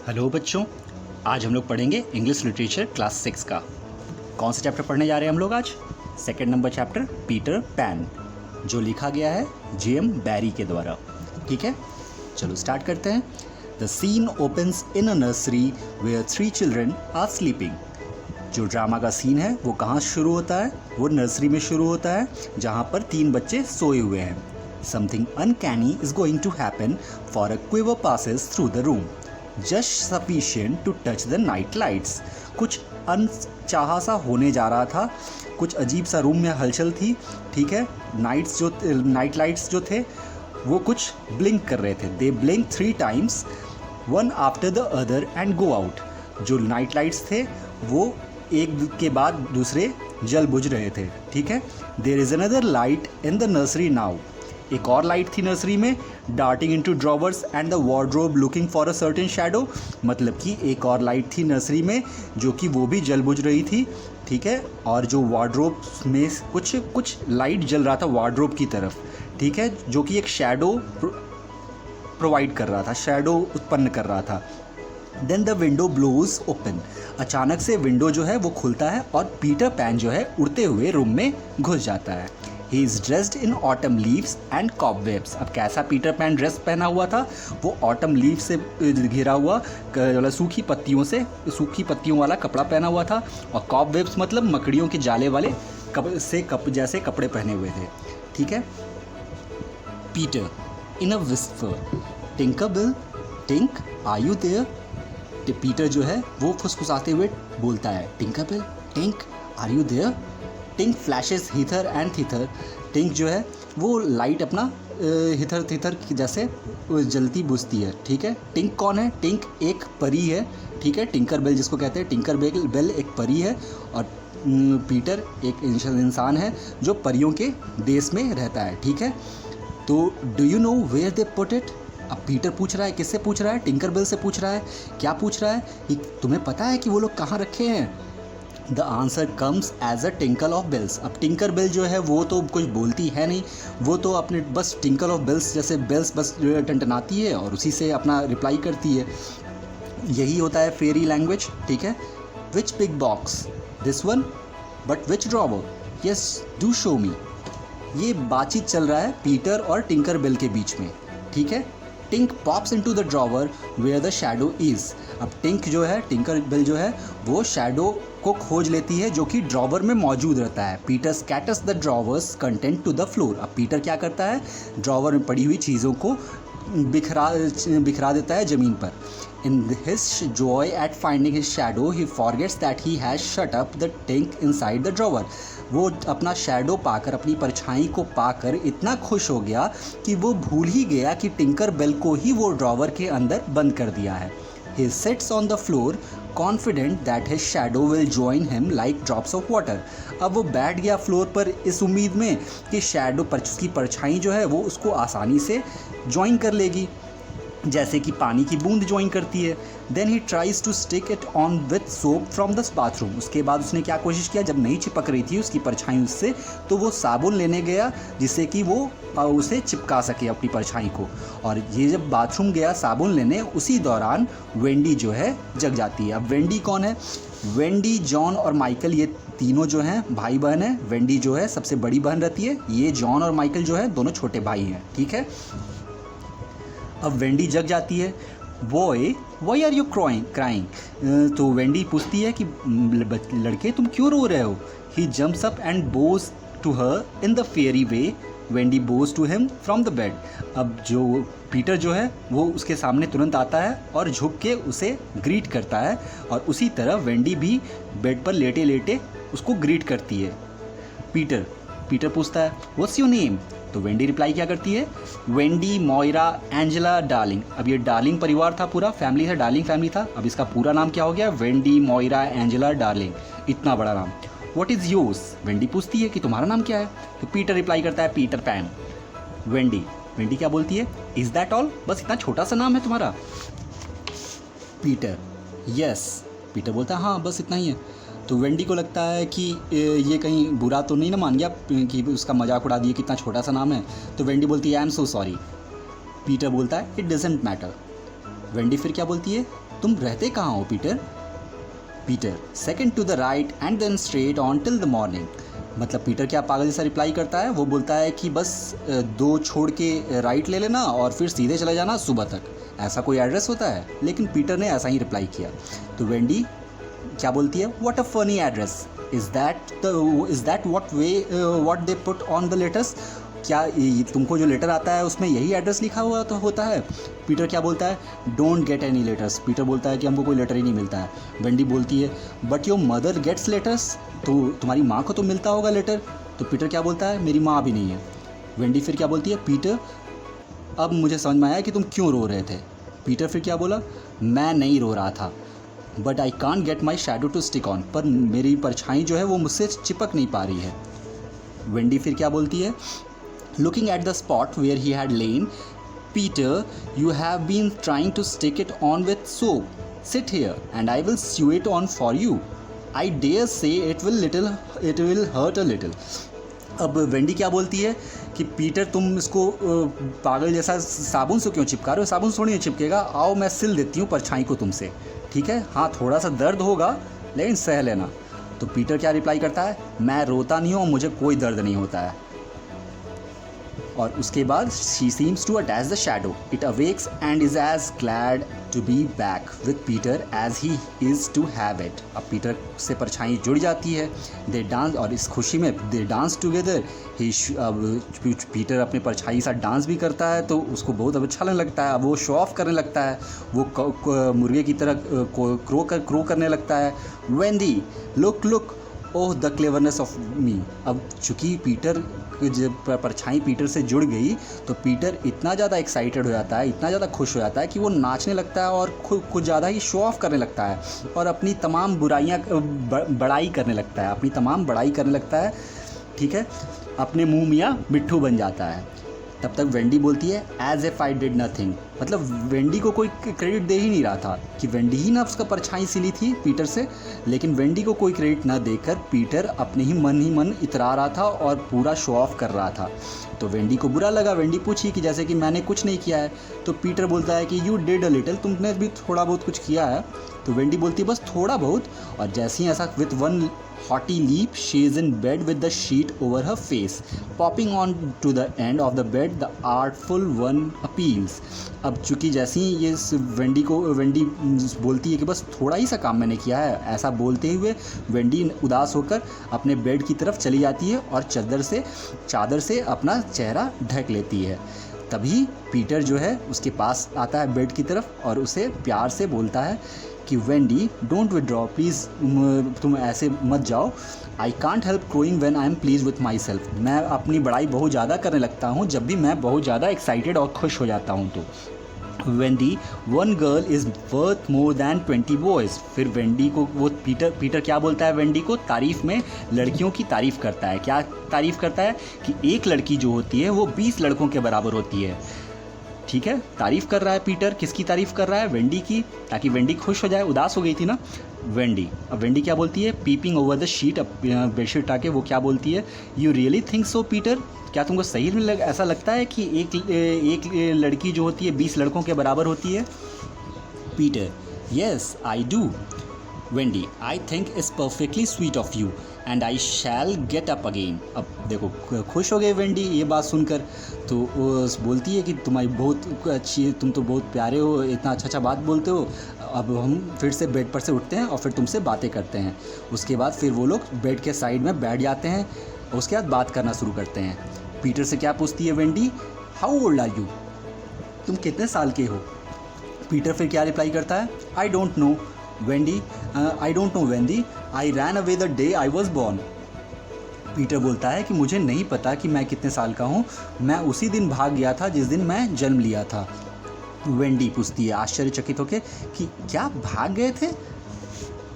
Hello बच्चों, आज हम लोग पढ़ेंगे इंग्लिश लिटरेचर क्लास 6 का। कौन सा चैप्टर पढ़ने जा रहे हैं हम लोग आज? Second number chapter Peter pan, जो लिखा गया है जेएम बैरी के द्वारा। ठीक है, चलो स्टार्ट करते हैं। The scene opens in a nursery where 3 children are sleeping. जो ड्रामा का सीन है वो कहाँ शुरू होता है? वो नर्सरी में शुरू होता है, जहाँ पर 3 बच्चे सोए हुए हैं। Something uncanny is going to happen for a quiver passes through the room just sufficient to touch the night lights. कुछ अनचाहा सा होने जा रहा था, कुछ अजीब सा रूम में हलचल थी। ठीक है, नाइट लाइट्स जो थे वो कुछ ब्लिंक कर रहे थे। They blink 3 times one after the other and go out. जो नाइट लाइट्स थे वो एक के बाद दूसरे जल बुझ रहे थे। ठीक है, there is another light in the nursery now. एक और लाइट थी नर्सरी में। Darting into drawers and the wardrobe looking for a certain shadow. मतलब कि एक और लाइट थी नर्सरी में जो कि वो भी जल बुझ रही थी। ठीक है, और जो वार्डरोब में कुछ लाइट जल रहा था वार्डरोब की तरफ। ठीक है, जो कि एक शैडो प्रोवाइड कर रहा था, शैडो उत्पन्न कर रहा था। Then the window blows open. अचानक से विंडो जो है वो खुलता है और पीटर पैन जो है उड़ते हुए रूम में घुस जाता है। He is dressed in autumn leaves and cobwebs। अब कैसा पीटर पैन ड्रेस पहना हुआ था? वो ऑटम लीव से घिरा हुआ, सूखी पत्तियों वाला कपड़ा पहना हुआ था। और कॉबवेब्स मतलब मकड़ियों के जाले वाले जैसे कपड़े पहने हुए थे। ठीक है, Peter in a whisper, Tinker Bell Tink are you there. Peter जो है वो फुसफुसाते हुए बोलता है, Tinker Bell Tink are you there. Tink flashes hither and thither. Tink जो है वो लाइट अपना हिथर थिथर जैसे जलती बुझती है। ठीक है, टिंक कौन है? टिंक एक परी है। ठीक है, टिंकर बेल जिसको कहते हैं, टिंकर बेल एक परी है और पीटर एक इंसान है जो परियों के देश में रहता है। ठीक है, तो do you know where they put it. अब पीटर पूछ रहा है, किससे पूछ रहा है? टिंकर बेल से पूछ रहा है। क्या पूछ रहा है कि तुम्हें पता है कि वो लोग कहाँ रखे हैं? The answer comes as a tinkle of bells. अब टिंकर बेल जो है वो तो कुछ बोलती है नहीं, वो तो अपने बस टिंकल ऑफ बेल्स जैसे बेल्स बस टंटनाती है और उसी से अपना रिप्लाई करती है। यही होता है फेरी लैंग्वेज। ठीक है, which big box this one but which drawer, yes do show me. ये बातचीत चल रहा है पीटर और टिंकर बेल के बीच में। ठीक है, Tink pops into the drawer where the shadow is. अब टिंक जो है, टिंकर बेल जो है वो शैडो को खोज लेती है जो कि ड्रॉवर में मौजूद रहता है। Peter scatters the drawer's content to the floor. अब पीटर क्या करता है? ड्रॉवर में पड़ी हुई चीज़ों को बिखरा देता है ज़मीन पर। In his joy at finding his shadow he forgets that he has shut up the Tink inside the drawer. वो अपना शैडो पाकर, अपनी परछाई को पाकर इतना खुश हो गया कि वो भूल ही गया कि टिंकर बेल को ही वो ड्रॉवर के अंदर बंद कर दिया है। He sits on the floor confident that his shadow will join him like drops of water। अब वो बैठ गया फ्लोर पर इस उम्मीद में कि शैडो पर उसकी परछाई जो है वो उसको आसानी से ज्वाइन कर लेगी, जैसे कि पानी की बूंद ज्वाइन करती है। Then he tries to stick it on with soap from the bathroom. उसके बाद उसने क्या कोशिश किया, जब नहीं चिपक रही थी उसकी परछाई उससे, तो वो साबुन लेने गया जिससे कि वो उसे चिपका सके अपनी परछाई को। और ये जब बाथरूम गया साबुन लेने, उसी दौरान वेंडी जो है जग जाती है। अब वेंडी कौन है? वेंडी, जॉन और माइकल, ये तीनों जो हैं भाई बहन हैं। वेंडी जो है सबसे बड़ी बहन रहती है, ये जॉन और माइकल जो है दोनों छोटे भाई हैं। ठीक है, अब वेंडी जग जाती है। Boy why are you crying. तो वेंडी पूछती है कि लड़के तुम क्यों रो रहे हो। He jumps up and bows to her in the fairy way. Wendy bows to him from the bed. अब जो पीटर जो है वो उसके सामने तुरंत आता है और झुक के उसे ग्रीट करता है, और उसी तरह वेंडी भी बेड पर लेटे लेटे उसको ग्रीट करती है। पीटर पूछता है व्हाट्स योर नेम। तो वेंडी रिप्लाई क्या करती है? Wendy, Moira, Angela, darling. अब ये डार्लिंग परिवार था, पूरा फैमिली था, डार्लिंग फैमिली था। अब इसका पूरा नाम क्या हो गया? Wendy, Moira, Angela, darling. इतना बड़ा नाम। What is yours. वेंडी पूछती है कि तुम्हारा नाम क्या है। तो पीटर रिप्लाई करता है पीटर पैन। वेंडी क्या बोलती है? Is that all. बस इतना छोटा सा नाम है तुम्हारा। Peter yes. पीटर बोलता है हाँ बस इतना ही है। तो वेंडी को लगता है कि ये कहीं बुरा तो नहीं ना मान गया कि उसका मजाक उड़ा दिया, कितना छोटा सा नाम है। तो वेंडी बोलती है I am so sorry. Peter बोलता है इट डजेंट मैटर। वेंडी फिर क्या बोलती है, तुम रहते कहाँ हो Peter? Peter, second to the right and then straight on till the morning. मतलब पीटर क्या पागल जैसा रिप्लाई करता है, वो बोलता है कि बस 2 छोड़ के राइट ले लेना और फिर सीधे चले जाना सुबह तक। ऐसा कोई एड्रेस होता है? लेकिन पीटर ने ऐसा ही रिप्लाई किया। तो वेंडी क्या बोलती है, what a funny address, is that what they put on the letters? क्या तुमको जो लेटर आता है उसमें यही एड्रेस लिखा हुआ तो होता है? पीटर क्या बोलता है, don't get any letters. Peter बोलता है कि हमको कोई लेटर ही नहीं मिलता है। वेंडी बोलती है, but your mother gets letters, तो तुम्हारी माँ को तो मिलता होगा लेटर। तो पीटर क्या बोलता है, मेरी माँ भी नहीं है। वेंडी फिर क्या बोलती है, पीटर अब मुझे समझ में आया कि तुम क्यों रो रहे थे। पीटर फिर क्या बोला, मैं नहीं रो रहा था, but I can't get my shadow to stick on, पर मेरी परछाई जो है वो मुझसे चिपक नहीं पा रही है। वेंडी फिर क्या बोलती है, looking at the spot where he had lain, Peter, you have been trying to stick it on with soap. Sit here and I will sew it on for you. I dare say it will hurt a little. अब Wendy क्या बोलती है कि Peter तुम इसको पागल जैसा साबुन से क्यों चिपका रहे हो? साबुन से थोड़ी चिपकेगा, आओ मैं सिल देती हूँ परछाई को तुमसे, ठीक है? हाँ थोड़ा सा दर्द होगा लेकिन सह लेना। तो पीटर क्या रिप्लाई करता है, मैं रोता नहीं हूँ और मुझे कोई दर्द नहीं होता है। और उसके बाद she seems to attach the shadow. It awakes and is as glad to be back with Peter as he is to have it. अब पीटर से परछाई जुड़ जाती है, they dance, और इस खुशी में they dance together. अब पीटर अपने परछाई के साथ डांस भी करता है तो उसको बहुत अच्छा लगता है। अब वो शो ऑफ करने लगता है, वो मुर्गे की तरह क्रो करने लगता है। Wendy, look, oh the cleverness of me. अब चूँकि पीटर जब परछाई पीटर से जुड़ गई तो पीटर इतना ज़्यादा एक्साइटेड हो जाता है, इतना ज़्यादा खुश हो जाता है कि वो नाचने लगता है और कुछ ज़्यादा ही शो ऑफ करने लगता है और अपनी तमाम बड़ाई करने लगता है, अपनी तमाम बड़ाई करने लगता है, ठीक है? अपने मुँह मियाँ मिट्ठू बन जाता है। तब तक वेंडी बोलती है, as if I did nothing. मतलब वेंडी को कोई क्रेडिट दे ही नहीं रहा था कि वेंडी ही ना उसका परछाई सिली थी पीटर से, लेकिन वेंडी को कोई क्रेडिट ना देकर पीटर अपने ही मन इतरा रहा था और पूरा शो ऑफ कर रहा था। तो वेंडी को बुरा लगा। वेंडी पूछी कि जैसे कि मैंने कुछ नहीं किया है। तो पीटर बोलता है कि यू डिड अ लिटिल, तुमने भी थोड़ा बहुत कुछ किया है। तो वेंडी बोलती है बस थोड़ा बहुत, और जैसे ही ऐसा with one haughty leap, she is in bed with the sheet over her face, popping on to the end of the bed, the artful one appeals. अब चूँकि जैसे ही ये वेंडी बोलती है कि बस थोड़ा ही सा काम मैंने किया है, ऐसा बोलते हुए वेंडी उदास होकर अपने बेड की तरफ चली जाती है और चादर से अपना चेहरा ढक लेती है। तभी पीटर जो है उसके पास आता है बेड की तरफ और उसे प्यार से बोलता है कि वेंडी डोंट विड्रॉ प्लीज़, तुम ऐसे मत जाओ। I can't help crowing when I am please with my self. मैं अपनी बड़ाई बहुत ज़्यादा करने लगता हूँ जब भी मैं बहुत ज़्यादा एक्साइटेड और खुश हो जाता हूँ। तो Wendy, one girl is worth more than 20 boys. फिर वेंडी को वो पीटर क्या बोलता है वेंडी को, तारीफ़ में लड़कियों की तारीफ़ करता है। क्या तारीफ़ करता है कि एक लड़की जो होती है वो 20 लड़कों के बराबर होती है, ठीक है? तारीफ़ कर रहा है पीटर। किसकी तारीफ़ कर रहा है? वेंडी की, ताकि वेंडी खुश हो जाए, उदास हो गई थी ना वेंडी। अब वेंडी क्या बोलती है, peeping over the sheet, bedsheet उठा के वो क्या बोलती है, you really think so Peter, क्या तुमको सही में ऐसा लगता है कि एक लड़की जो होती है 20 लड़कों के बराबर होती है? Peter, yes I do. Wendy, I think it's perfectly sweet of you and I shall get up again. अब देखो खुश हो गए वेंडी ये बात सुनकर। तो वो बोलती है कि तुम्हारी बहुत अच्छी, तुम तो बहुत प्यारे हो, इतना अच्छा बात बोलते हो, अब हम फिर से बेड पर से उठते हैं और फिर तुमसे बातें करते हैं। उसके बाद फिर वो लोग बेड के साइड में बैठ जाते हैं और उसके बाद बात करना शुरू करते हैं। पीटर से क्या पूछती है Wendy, how old are you, तुम कितने साल के हो? पीटर फिर क्या रिप्लाई करता है, I don't know Wendy, I don't know Wendy, I ran away the day I was born. Peter बोलता है कि मुझे नहीं पता कि मैं कितने साल का हूँ, मैं उसी दिन भाग गया था जिस दिन मैं जन्म लिया था। वेंडी पूछती है आश्चर्यचकित होकर कि क्या भाग गए थे?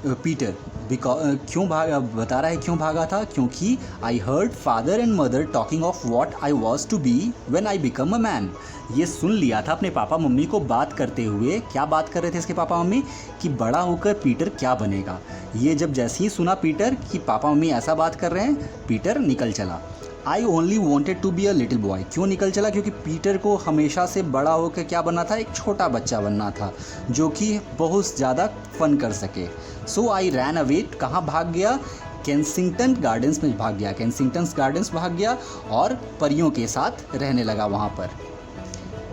पीटर क्यों बता रहा है क्यों भागा था, क्योंकि I heard father and mother talking of what I was to be when I become a man. ये सुन लिया था अपने पापा मम्मी को बात करते हुए। क्या बात कर रहे थे इसके पापा मम्मी? कि बड़ा होकर पीटर क्या बनेगा। ये जब जैसे ही सुना पीटर कि पापा मम्मी ऐसा बात कर रहे हैं, पीटर निकल चला। I only wanted to be a little boy. क्यों निकल चला? क्योंकि पीटर को हमेशा से बड़ा होकर क्या बनना था? एक छोटा बच्चा बनना था जो कि बहुत ज़्यादा फन कर सके। सो आई रैन अवे। कहाँ भाग गया? केंसिंगटन गार्डन्स में भाग गया। केंसिंगटन गार्डन्स भाग गया और परियों के साथ रहने लगा वहाँ पर।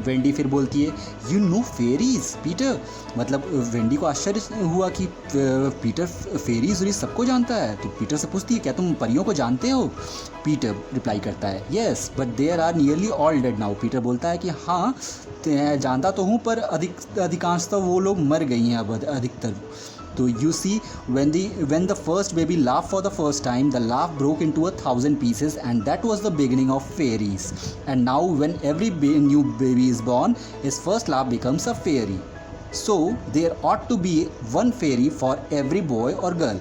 वेंडी फिर बोलती है, यू नो फेरीज पीटर। मतलब वेंडी को आश्चर्य हुआ कि पीटर फेरीज वेरीज सबको जानता है। तो पीटर से पूछती है, क्या तुम परियों को जानते हो? पीटर रिप्लाई करता है, yes but there are nearly all dead now. Peter बोलता है कि हाँ जानता तो हूँ, पर अधिकांशतः वो लोग मर गई हैं अब अधिकतर। तो you see, when the first baby laughed for the first time, the laugh broke into 1,000 pieces, and that was the beginning of fairies. And now when every new baby is born, his first laugh becomes a fairy. So there ought to be one fairy for every boy or girl.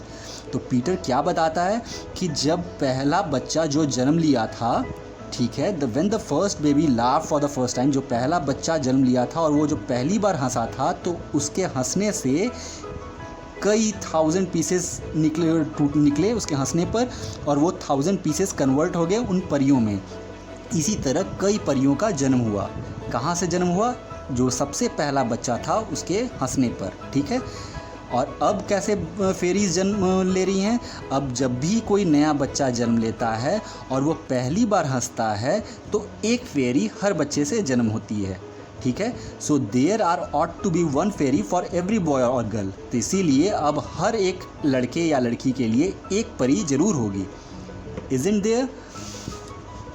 तो Peter क्या बताता है कि जब पहला बच्चा जो जन्म लिया था, ठीक है, when the first baby laughed for the first time, जो पहला बच्चा जन्म लिया था और वो जो पहली बार हंसा था, तो उसके हंसने से कई 1,000 पीसेस निकले उसके हंसने पर, और वो 1,000 पीसेस कन्वर्ट हो गए उन परियों में। इसी तरह कई परियों का जन्म हुआ। कहाँ से जन्म हुआ? जो सबसे पहला बच्चा था उसके हंसने पर, ठीक है। और अब कैसे फेरीज जन्म ले रही हैं? अब जब भी कोई नया बच्चा जन्म लेता है और वो पहली बार हंसता है, तो एक फेरी हर बच्चे से जन्म होती है, ठीक है। So there are ought to be one ferry for every boy और गर्ल। तो इसीलिए अब हर एक लड़के या लड़की के लिए एक परी जरूर होगी। Isn't there?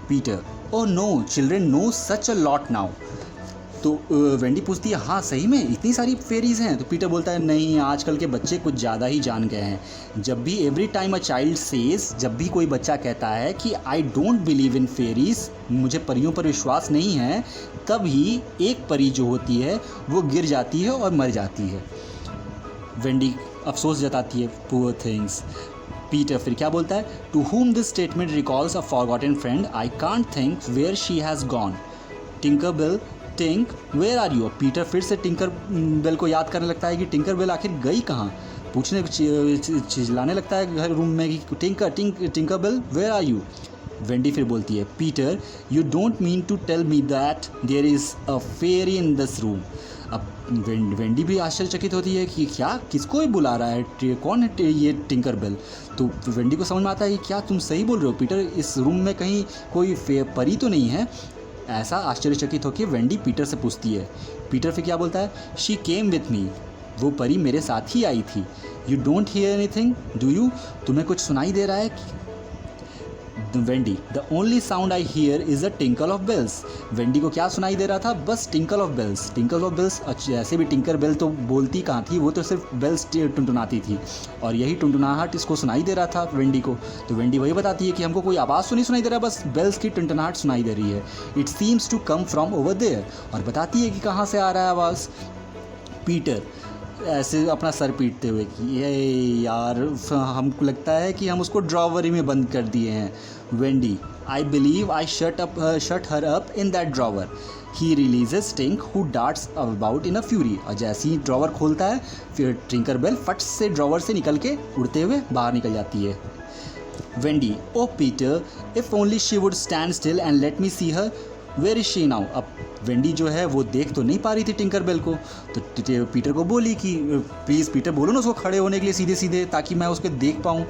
Peter, oh no, children know such a lot now. तो वेंडी पूछती है, हाँ सही में इतनी सारी फेरीज हैं? तो पीटर बोलता है, नहीं, आजकल के बच्चे कुछ ज़्यादा ही जान गए हैं। जब भी every time a child says, जब भी कोई बच्चा कहता है कि I don't believe in fairies, मुझे परियों पर विश्वास नहीं है, तभी एक परी जो होती है वो गिर जाती है और मर जाती है। वेंडी अफसोस जताती है, पुअर थिंग्स। पीटर फिर क्या बोलता है, to whom this statement recalls a forgotten friend, I can't think where she has gone. Tinkerbell, Tink where are you? Peter फिर से टिंकर बेल को याद करने लगता है कि टिंकर बेल आखिर गई कहाँ। पूछने चिल्लाने लगता है घर रूम में कि Tinker Bell where are you? Wendy फिर बोलती है, Peter you don't mean to tell me that there is a fairy in this room. अब वेंडी भी आश्चर्यचकित होती है कि क्या, किसको ही बुला रहा है, कौन है ये टिंकर बेल? तो वेंडी को समझ में आता है कि क्या तुम सही बोल रहे हो पीटर, इस रूम में कहीं कोई परी तो नहीं है? ऐसा आश्चर्यचकित होकर वेंडी पीटर से पूछती है। पीटर फिर क्या बोलता है, शी केम विथ मी, वो परी मेरे साथ ही आई थी। You don't hear anything do you? तुम्हें कुछ सुनाई दे रहा है? Wendy, the only sound I hear is a tinkle of bells. Wendy को क्या सुनाई दे रहा था? बस tinkle of bells. Tinkle of bells, ऐसे भी टिंकर बेल तो बोलती कहाँ थी, वो तो सिर्फ बेल्स टुनटुनाती थी, और यही टुनटुनाहट इसको सुनाई दे रहा था वेंडी को। तो वेंडी वही बताती है कि हमको कोई आवाज़ तो नहीं सुनाई दे रहा, बस बेल्स की टुनटुनाहट सुनाई दे रही है। It seems to come from over there, और बताती है कि कहाँ से आ रहा है आवाज़। पीटर ऐसे अपना सर पीटते हुए कि ये यार, हमको लगता है कि हम उसको ड्रॉवर ही में बंद कर दिए हैं। Wendy, I believe I shut her up in that drawer. He releases tank who darts about in a fury. और जैसे ही ड्रॉवर खोलता है, फिर टिंकर बेल फट से ड्रॉवर से निकल के उड़ते हुए बाहर निकल जाती है। Wendy, oh Peter, if only she would stand still and let me see her, where is she now? अब वेंडी जो है वो देख तो नहीं पा रही थी टिंकर बेल को, तो पीटर को बोली कि प्लीज़ पीटर बोलो ना उसको खड़े होने के लिए सीधे सीधे, ताकि मैं उसको देख पाऊँ।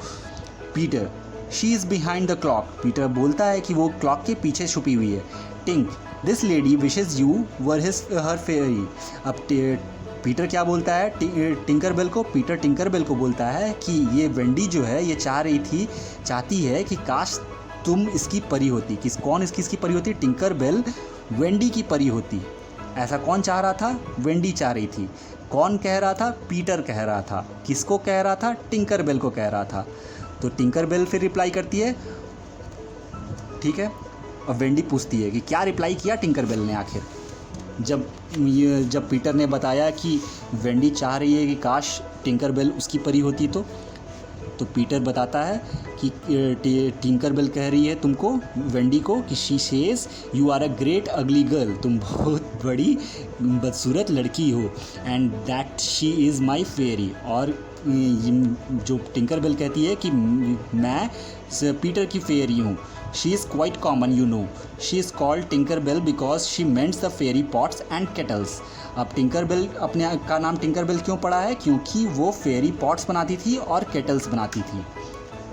Peter, she is behind the clock. Peter बोलता है कि वो क्लॉक के पीछे छुपी हुई है। Tink, this lady wishes you were her fairy. अब पीटर क्या बोलता है टिंकर बेल को? पीटर टिंकर बेल को बोलता है कि ये वेंडी जो है ये चाहती है कि काश तुम इसकी परी होती। कौन इसकी परी होती? टिंकर बेल वेंडी की परी होती। ऐसा कौन चाह रहा था? वेंडी चाह रही थी। कौन कह रहा था? पीटर कह रहा था। किसको कह रहा था? टिंकर बेल को कह रहा था। तो टिंकर बेल फिर रिप्लाई करती है, ठीक है। और वेंडी पूछती है कि क्या रिप्लाई किया टिंकर बेल ने आखिर, जब पीटर ने बताया कि वेंडी चाह रही है कि काश टिंकर बेल उसकी परी होती। तो पीटर बताता है कि टिंकर बेल कह रही है तुमको, वेंडी को, कि she says you are a great ugly girl, तुम बहुत बड़ी बदसूरत लड़की हो, and that she is my fairy. और जो टिंकर बेल कहती है कि मैं पीटर की फेरी हूँ। She is quite common you know, she is called Tinker Bell because she mends the fairy pots and kettles. अब टिंकर बेल अपने का नाम टिंकर बेल क्यों पड़ा है? क्योंकि वो फेरी पॉट्स बनाती थी और केटल्स बनाती थी।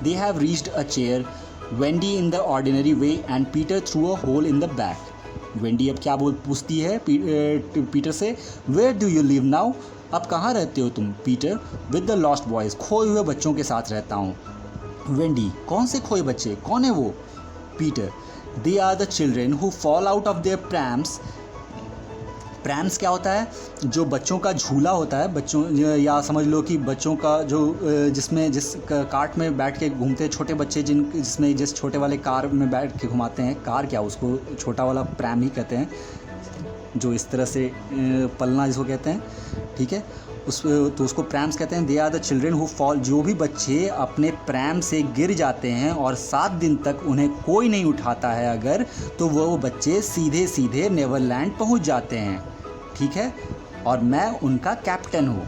They have reached a chair Wendy in the ordinary way and Peter through a hole in the back. Wendy अब क्या पूछती है पीटर से, where do you live now, अब कहाँ रहते हो तुम? Peter, with the lost boys, खोए हुए बच्चों के साथ रहता हूँ। वेंडी, कौन से खोए बच्चे, कौन है वो? Peter, they are the children who fall out of their prams. Prams क्या होता है? जो बच्चों का झूला होता है, बच्चों, या समझ लो कि बच्चों का जो जिस कार्ट में बैठ के घूमते हैं छोटे बच्चे, जिस छोटे वाले कार में बैठ के घुमाते हैं, कार क्या, उसको छोटा वाला प्रैम ही कहते हैं, जो इस तरह से पलना जिसको कहते हैं, ठीक है, तो उसको प्रैम्स कहते हैं। They are the children who fall, जो भी बच्चे अपने प्रैम से गिर जाते हैं और 7 दिन तक उन्हें कोई नहीं उठाता है अगर, तो वो बच्चे सीधे सीधे नेवरलैंड पहुंच जाते हैं, ठीक है, और मैं उनका कैप्टन हूँ।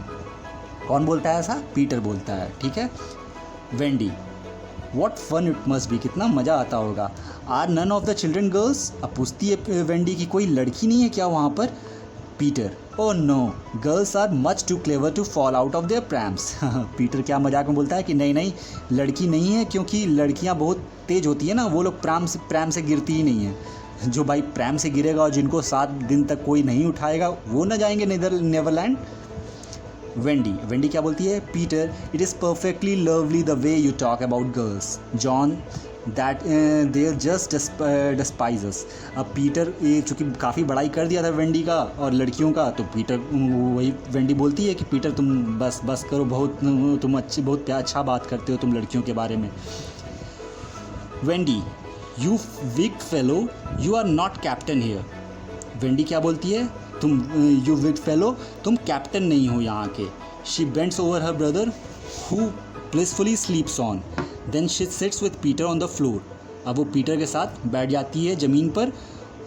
कौन बोलता है ऐसा? पीटर बोलता है, ठीक है। Wendy, what fun it must be, कितना मज़ा आता होगा। Are none of the children girls, अब पूछती है वेंडी की कोई लड़की नहीं है क्या वहाँ पर? Peter, oh no, girls are much too clever to fall out of their prams. Peter क्या मजाक में बोलता है कि नहीं नहीं, लड़की नहीं है, क्योंकि लड़कियाँ बहुत तेज़ होती है ना, वो लोग प्रैम से गिरती ही नहीं है। जो भाई प्रैम से गिरेगा और जिनको 7 दिन तक कोई नहीं उठाएगा, वो ना जाएंगे नेवरलैंड। वेंडी क्या बोलती है? Peter, it is perfectly lovely the way you talk about girls, John that there just despises. अब पीटर, ये चूँकि काफ़ी बड़ाई कर दिया था वेंडी का और लड़कियों का, तो पीटर वही वेंडी बोलती है कि पीटर तुम बस करो, तुम बहुत अच्छा बात करते हो तुम लड़कियों के बारे में। Wendy, you wig fellow, you are not captain here. Wendy क्या बोलती है? तुम यू विग फेलो, तुम कैप्टन नहीं हो यहाँ के। She bends over her brother who blissfully sleeps on, then she sits with Peter on the floor. अब वो पीटर के साथ बैठ जाती है ज़मीन पर।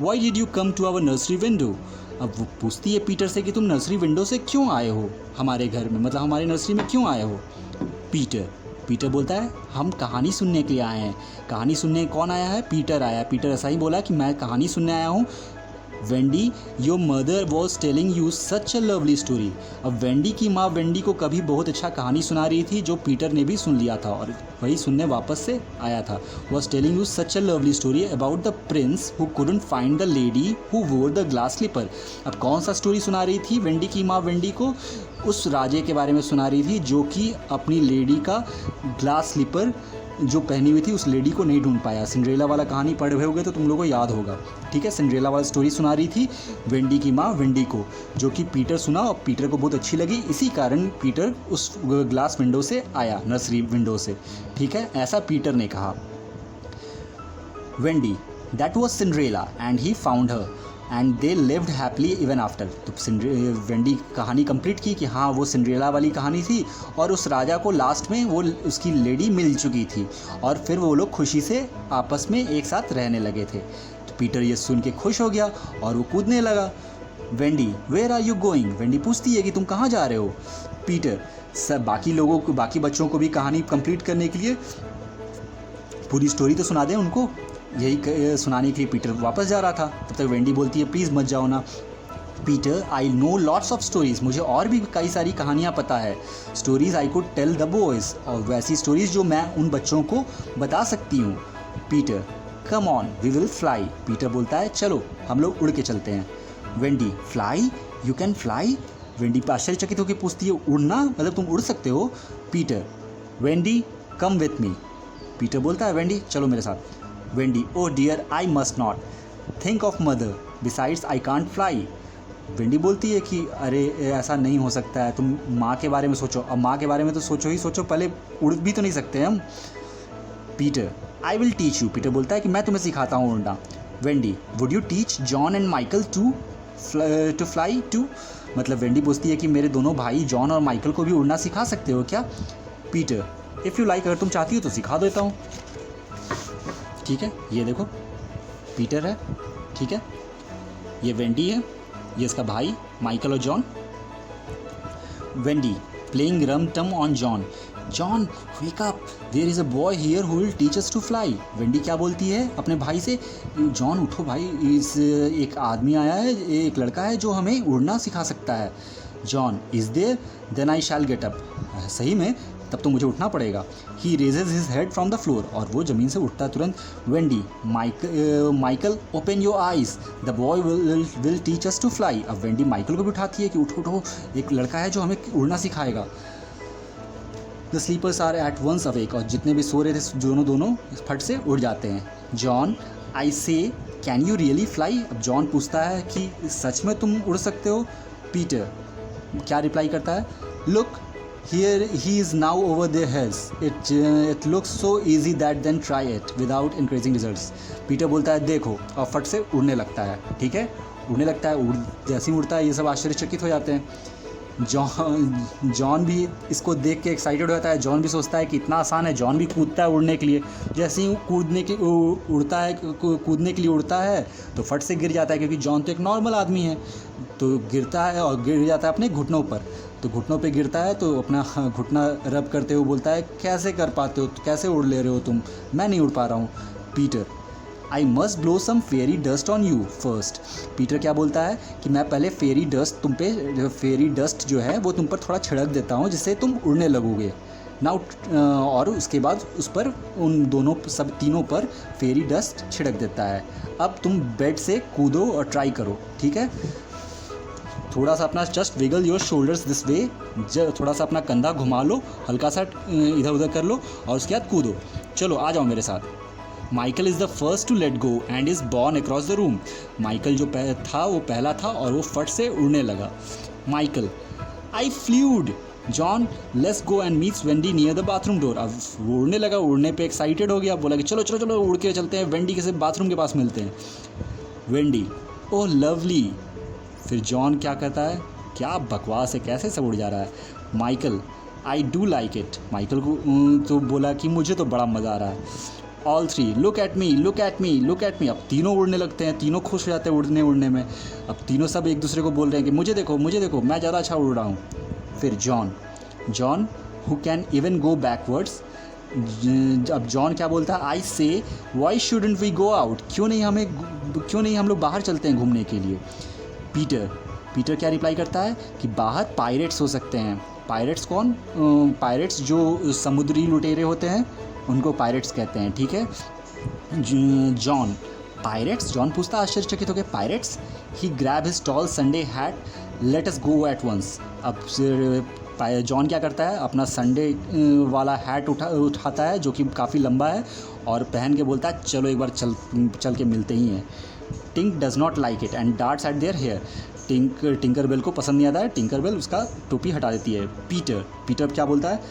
Why did you come to our nursery window, अब वो पूछती है पीटर से कि तुम नर्सरी विंडो से क्यों आए हो हमारे घर में, मतलब हमारे नर्सरी में क्यों आए हो? पीटर बोलता है हम कहानी सुनने के लिए आए हैं। कहानी सुनने कौन आया है? पीटर आया। पीटर ऐसा ही बोला कि मैं कहानी सुनने आया हूँ। Wendy, your mother was telling you such a lovely story. अब वेंडी की माँ वेंडी को कभी बहुत अच्छा कहानी सुना रही थी, जो पीटर ने भी सुन लिया था और वही सुनने वापस से आया था। Was telling you such a lovely story about the prince who couldn't find the lady who wore the glass slipper. अब कौन सा स्टोरी सुना रही थी वेंडी की माँ वेंडी को? उस राजे के बारे में सुना रही थी जो कि अपनी लेडी का ग्लास स्लीपर जो पहनी हुई थी उस लेडी को नहीं ढूंढ पाया। सिंड्रेला वाला कहानी पढ़े हुए होगे तो तुम लोगों को याद होगा, ठीक है। सिंड्रेला वाला स्टोरी सुना रही थी वेंडी की माँ वेंडी को, जो कि पीटर सुना और पीटर को बहुत अच्छी लगी। इसी कारण पीटर उस ग्लास विंडो से आया, नर्सरी विंडो से, ठीक है, ऐसा पीटर ने कहा। Wendy, that was Cinderella and he found her and they lived happily even after. तो वेंडी कहानी कंप्लीट की कि हाँ वो सिंड्रेला वाली कहानी थी और उस राजा को लास्ट में वो उसकी लेडी मिल चुकी थी और फिर वो लोग खुशी से आपस में एक साथ रहने लगे थे। तो पीटर ये सुन के खुश हो गया और वो कूदने लगा। Wendy, where are you going? Wendy पूछती है कि तुम कहाँ जा रहे हो? पीटर, सब बाकी बच्चों को भी कहानी कंप्लीट करने के लिए पूरी स्टोरी तो सुना दें उनको, यही सुनाने के लिए पीटर वापस जा रहा था। तब तक वेंडी बोलती है प्लीज़ मत जाओ ना। Peter, I know lots of stories, मुझे और भी कई सारी कहानियाँ पता है। Stories I could tell the boys, और वैसी स्टोरीज़ जो मैं उन बच्चों को बता सकती हूँ। Peter, come on we will fly. Peter बोलता है चलो हम लोग उड़ के चलते हैं। Wendy, fly, you can fly? Wendy आश्चर्यचकित होकर पूछती है उड़ना, मतलब तुम उड़ सकते हो? Peter, Wendy come with me. Peter बोलता है वेंडी चलो मेरे साथ। Wendy, oh dear I must not, think of mother, besides I can't fly. Wendy बोलती है कि अरे ऐसा नहीं हो सकता है, तुम माँ के बारे में सोचो। अब माँ के बारे में तो सोचो ही सोचो, पहले उड़ भी तो नहीं सकते हम। Peter, I will teach you. Peter बोलता है कि मैं तुम्हें सिखाता हूँ उड़ना। Wendy, would you teach John and Michael to fly too? मतलब वेंडी पूछती है कि मेरे दोनों भाई जॉन और माइकल को भी उड़ना सिखा सकते हो क्या? पीटर, इफ़ यू लाइक, अगर तुम चाहती हो तो सिखा देता हूँ। ठीक है, ये देखो पीटर है, ठीक है, ये वेंडी है, ये इसका भाई माइकल और John. Wendy, playing rum tum on John, John wake up, there is a boy here who will teach us to fly. Wendy क्या बोलती है अपने भाई से, जॉन उठो भाई, इस एक आदमी आया है, एक लड़का है जो हमें उड़ना सिखा सकता है। John is there, then I shall get up, सही में तब तो मुझे उठना पड़ेगा। He raises his head from the floor, और वो ज़मीन से उठता है तुरंत। Wendy, Michael open your eyes, the boy will teach us to fly. अब वेंडी माइकल को भी उठाती है कि उठो उठो, एक लड़का है जो हमें उड़ना सिखाएगा। The sleepers are at once awake, और जितने भी सो रहे थे दोनों फट से उड़ जाते हैं। जॉन, आई से कैन यू रियली फ्लाई। अब जॉन पूछता है कि सच में तुम उड़ सकते हो। पीटर क्या रिप्लाई करता है, look here he is now over their heads, it looks so easy that then try it without increasing results. Peter बोलता है देखो, और फट से उड़ने लगता है। ठीक है, उड़ने लगता है, जैसे ही उड़ता है ये सब आश्चर्यचकित हो जाते हैं। जॉन भी इसको देख के एक्साइटेड हो जाता है। जॉन भी सोचता है कि इतना आसान है। जॉन भी कूदता है उड़ने के लिए। जैसे ही कूदने के लिए उड़ता है तो फट से गिर जाता है, क्योंकि जॉन तो एक नॉर्मल आदमी है। तो गिरता है और गिर जाता है अपने घुटनों पर। तो घुटनों पे गिरता है तो अपना घुटना रब करते हुए बोलता है, कैसे कर पाते हो, कैसे उड़ ले रहे हो तुम, मैं नहीं उड़ पा रहा हूँ। Peter, I must blow some fairy dust on you first. Peter क्या बोलता है कि मैं पहले फेरी डस्ट जो है वो तुम पर थोड़ा छिड़क देता हूँ, जिससे तुम उड़ने लगोगे। नाउ और उसके बाद उस पर सब तीनों पर फेरी डस्ट छिड़क देता है। अब तुम बेड से कूदो और ट्राई करो। ठीक है, थोड़ा सा अपना just wiggle your shoulders this way, थोड़ा सा अपना कंधा घुमा लो, हल्का सा इधर उधर कर लो, और उसके बाद कूदो। चलो आ जाओ मेरे साथ। Michael is the first to let go and is borne across the room. Michael जो था वो पहला था और वो फट से उड़ने लगा। Michael, I fluid. John, let's go and meets Wendy near the bathroom door. अब वो उड़ने लगा, उड़ने पे एक्साइटेड हो गया, बोला कि चलो चलो चलो उड़ के चलते हैं, वेंडी के बाथरूम के पास मिलते हैं। वेंडी, ओह लवली। फिर जॉन क्या कहता है, क्या बकवास है, कैसे सब उड़ जा रहा है। Michael, I do like it. Michael को तो बोला कि मुझे तो बड़ा मज़ा आ रहा है। All three, look at me look at me look at me. अब तीनों उड़ने लगते हैं, तीनों खुश हो जाते हैं उड़ने में। अब तीनों सब एक दूसरे को बोल रहे हैं कि मुझे देखो मैं ज़्यादा अच्छा उड़ रहा हूँ। फिर John who can even go backwards. अब जॉन क्या बोलता है, I say why shouldn't we go out, क्यों नहीं हम लोग बाहर चलते हैं घूमने के लिए। पीटर क्या रिप्लाई करता है कि बाहर पायरेट्स हो सकते हैं। पायरेट्स कौन? पायरेट्स जो समुद्री लुटेरे होते हैं उनको पायरेट्स कहते हैं। ठीक है, जॉन, पायरेट्स? जॉन पूछता आश्चर्यचकित होकर, pirates? He grab his tall Sunday hat, let us go at once. अब जॉन क्या करता है, अपना संडे वाला हैट उठाता है जो कि काफ़ी लंबा है, और पहन के बोलता है चलो एक बार चल के मिलते ही हैं। Tink does not like it and darts at their hair. Tinker Bell को पसंद नहीं आता है। टिंकरबेल उसका टोपी हटा देती है। पीटर क्या बोलता है,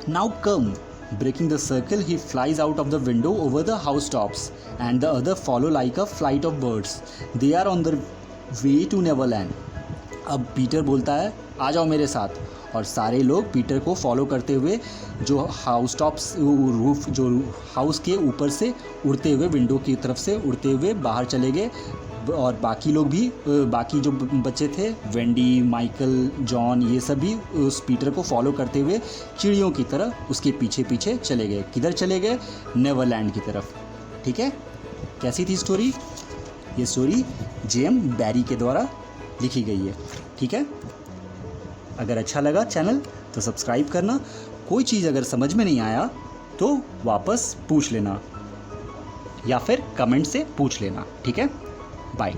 now come. Breaking the circle, he flies out of the window over the housetops, and the other follow like a flight of birds. They are on their way to Neverland. अब Peter बोलता है आ जाओ मेरे साथ, और सारे लोग Peter को फॉलो करते हुए जो रूफ जो हाउस के ऊपर से उड़ते हुए, विंडो की तरफ से उड़ते हुए बाहर चले गए। और बाकी लोग भी, बाकी जो बच्चे थे, वेंडी, माइकल, जॉन, ये सब भी उस पीटर को फॉलो करते हुए चिड़ियों की तरह उसके पीछे पीछे चले गए। किधर चले गए? नेवरलैंड की तरफ। ठीक है, कैसी थी स्टोरी? ये स्टोरी जेएम बैरी के द्वारा लिखी गई है। ठीक है, अगर अच्छा लगा चैनल तो सब्सक्राइब करना। कोई चीज़ अगर समझ में नहीं आया तो वापस पूछ लेना, या फिर कमेंट से पूछ लेना। ठीक है, बाय।